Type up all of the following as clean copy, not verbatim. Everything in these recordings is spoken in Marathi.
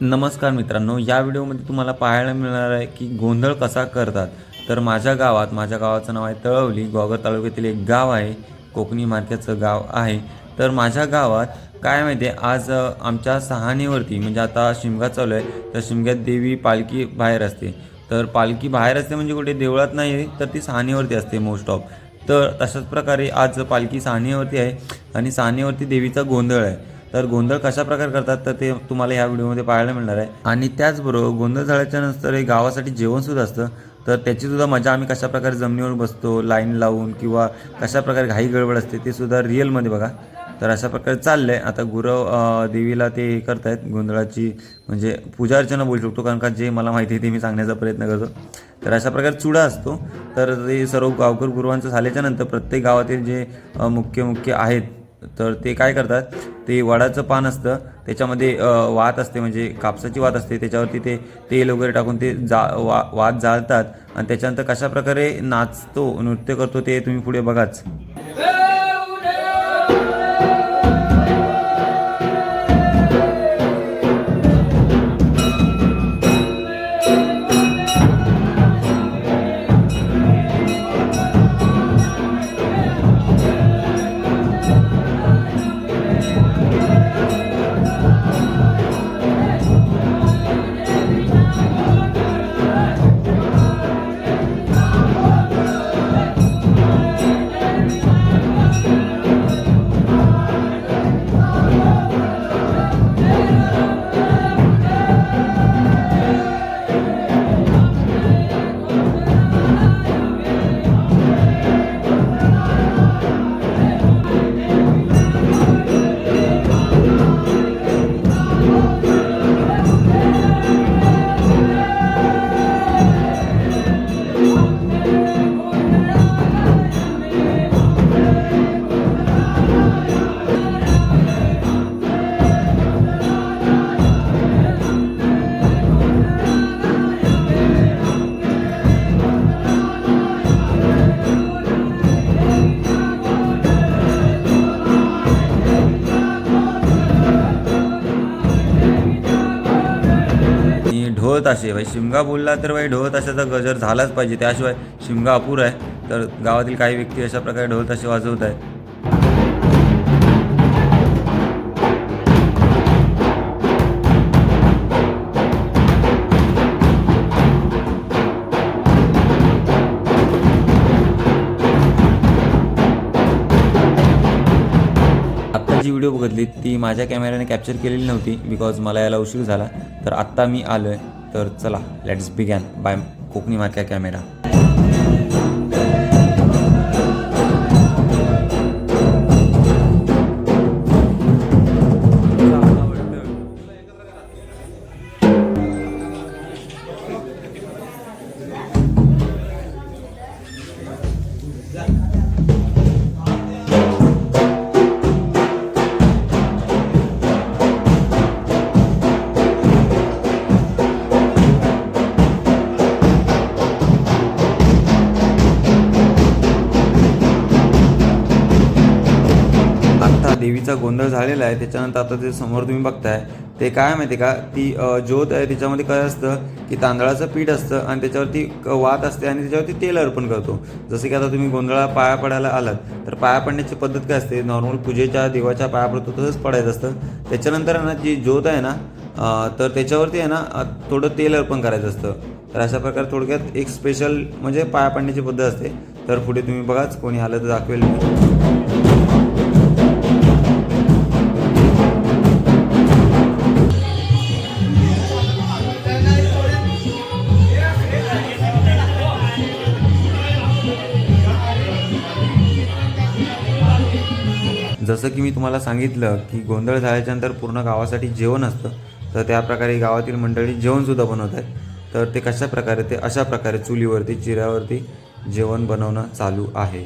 नमस्कार मित्रांनो, या व्हिडिओमध्ये तुम्हाला पाहायला मिळणार आहे की गोंधळ कसा करतात. तर माझ्या गावाचं नाव आहे तळवली. गोगर तालुक्यातील एक गाव आहे, कोकणी मार्केटचं गाव आहे. तर माझ्या गावात काय माहिती आहे, आज आमच्या सहाणीवरती म्हणजे आता शिमगा चालू आहे, तर शिमग्यात देवी पालखी बाहेर असते. तर पालखी बाहेर असते म्हणजे कुठे देवळात नाही, तर ती सहाणीवरती असते मोस्ट ऑफ. तर तशाच प्रकारे आज पालखी सहाणीवरती आहे आणि सहाणीवरती देवीचा गोंधळ आहे. तर गोंधळ कशा प्रकारे करतात तर ते तुम्हाला या व्हिडिओमध्ये पाहायला मिळणार आहे. आणि त्याचबरोबर गोंधळ झाल्याच्या नंतर हे गावासाठी जेवणसुद्धा असतं. तर त्याचीसुद्धा मजा आम्ही कशाप्रकारे जमिनीवर बसतो लाईन लावून किंवा कशाप्रकारे घाई गडबड असते ते सुद्धा रिअलमध्ये बघा. तर अशा प्रकारे चाललं आहे. आता गुरव देवीला ते हे करत आहेत गोंधळाची म्हणजे पूजा अर्चना बोलू शकतो, कारण का जे मला माहिती आहे ते मी सांगण्याचा प्रयत्न करतो. तर अशा प्रकारे चुडा असतो. तर ते सर्व गावकर गुरुवांचं झाल्याच्यानंतर प्रत्येक गावातील जे मुख्य आहेत तर ते काय करतात, ते वडाचं पान असतं त्याच्यामध्ये वात असते म्हणजे कापसाची वात असते, त्याच्यावरती ते तेल वगैरे टाकून ते वात जाळतात आणि त्याच्यानंतर कशाप्रकारे नाचतो नृत्य करतो ते तुम्ही पुढे बघाच. ढोल ताशे भाई, शिमगा बोलला तर भाई ढोल ताशाचा गजर झालाच पाहिजे, त्याशिवाय शिमगा अपुरा आहे. तर गावातील काही व्यक्ती अशा प्रकारे ढोल ताशे वाजवत आहेत. आत्ता जी व्हिडिओ बघितली ती माझ्या कॅमेऱ्याने कॅप्चर केलेली नव्हती, बिकॉज मला यायला उशीर झाला. तर आत्ता मी आलो आहे. तर चला let's begin by Kokani Marka camera. देवीचा गोंधळ झालेला आहे. त्याच्यानंतर आता ते समोर तुम्ही बघताय ते काय माहिती का, ती ज्योत आहे त्याच्यामध्ये काय असतं की तांदळाचं पीठ असतं आणि त्याच्यावरती वात असते आणि त्याच्यावरती तेल अर्पण करतो. जसं की आता तुम्ही गोंधळा पाया पडायला आलात तर पाया पडण्याची पद्धत काय असते, नॉर्मल पूजेच्या देवाच्या पाया पडतो तसंच पडायचं असतं. त्याच्यानंतर ना जी ज्योत आहे ना तर त्याच्यावरती आहे ना थोडं तेल अर्पण करायचं असतं. तर अशा प्रकारे थोडक्यात एक स्पेशल म्हणजे पाया पडण्याची पद्धत असते. तर पुढे तुम्ही बघाच, कोणी आलं तर दाखवेल मी. जसं की मी तुम्हाला सांगितलं की गोंधळ झाल्याच्यानंतर पूर्ण गावासाठी जेवण असतं. तर त्याप्रकारे गावातील मंडळी जेवणसुद्धा बनवत आहेत. तर ते कशाप्रकारे, ते अशा प्रकारे चुलीवरती चिऱ्यावरती जेवण बनवणं चालू आहे.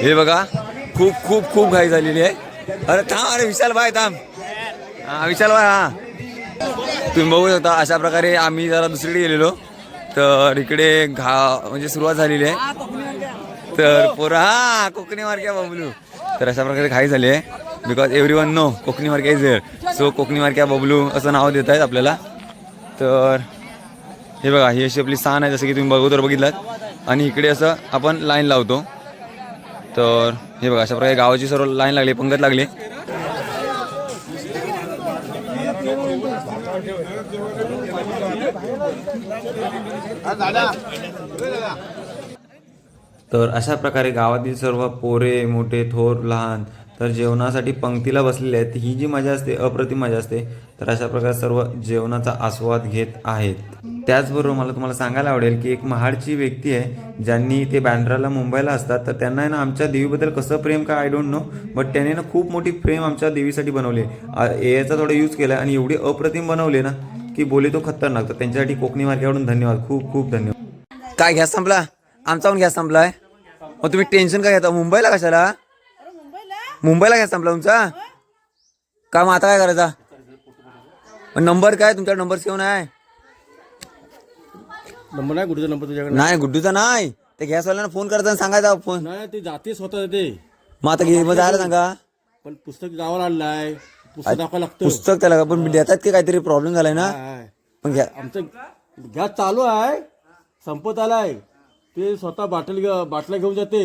हे बघा, खूप खूप खूप घाई झालेली आहे. अरे थांब, अरे विशाल भाई थांब. विशाल भाई, हां तुम्ही बघू शकता अशा प्रकारे आम्ही जरा दुसरीकडे गेलेलो तर इकडे म्हणजे सुरुवात झालेली आहे तर पोरा हा कोकणी मार्क्या बबलू तर अशा प्रकारे घाई झाली आहे because everyone know Kokani Markya is there so Kokani Markya Bablu असं नाव देत आहेत आपल्याला तर हे बघा ही अशी आपली स्थान आहे जसं की तुम्ही अगोदर बघितलात आणि इकडे असं आपण लाईन लावतो तर हे बघा अशा प्रकारे गावाची सर्व लाईन लागली पंगत लागली तर अशा प्रकारे गावातील सर्व पोरे मोठे थोर लहान तर जेवणासाठी पंक्तीला बसलेले आहेत ही जी मजा असते अप्रतिम मजा असते तर अशा प्रकारे सर्व जेवणाचा आस्वाद घेत आहेत त्याचबरोबर मला तुम्हाला सांगायला आवडेल की एक महाडची व्यक्ती आहे ज्यांनी ते बँड्राला मुंबईला असतात तर त्यांना आहे ना आमच्या देवीबद्दल कसं प्रेम काय आय डोंट नो बट त्याने ना खूप मोठी प्रेम आमच्या देवीसाठी बनवली याचा थोडा यूज केला आणि एवढी अप्रतिम बनवले ना की बोले तो खतरनाक तर त्यांच्यासाठी कोकणी मार्केटकडून धन्यवाद खूप खूप धन्यवाद काय गॅस संपला आमचा पण गॅस संपलाय मग तुम्ही टेन्शन काय घेता मुंबईला कशाला मुंबईला गॅस संपला तुमचा का मग आता काय करायचा नंबर काय तुमचा नंबर सेव्ह नाही नंबर नाही गुड्डूचा नंबर तुझ्याकडे नाही गुड्डूचा नाही ते गॅसवाल्यांना फोन करायचा आणि सांगायचा फोन नाही ते जाते स्वतः ते मग आता मग जायला सांगा पण पुस्तक गावाला आणलाय पुस्तक दाखवायला लागतं पुस्तक त्याला पण देतात की काहीतरी प्रॉब्लेम झालाय ना पण आमचं गॅस चालू आहे संपत आलाय ते स्वतः बाटल्या घेऊन जाते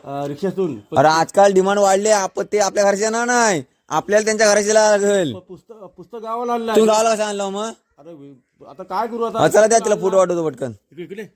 रिक्षातून अरे आजकाल डिमांड वाढले ते आपल्या घरच्या ना नाही आपल्याला त्यांच्या घराची लागेल पुस्तक गावाला आणलाय तुम्ही गावाला कसं आणलं मग अरे आता काय करू चला द्या तिला फोटो वाटवतो पटकन इकडे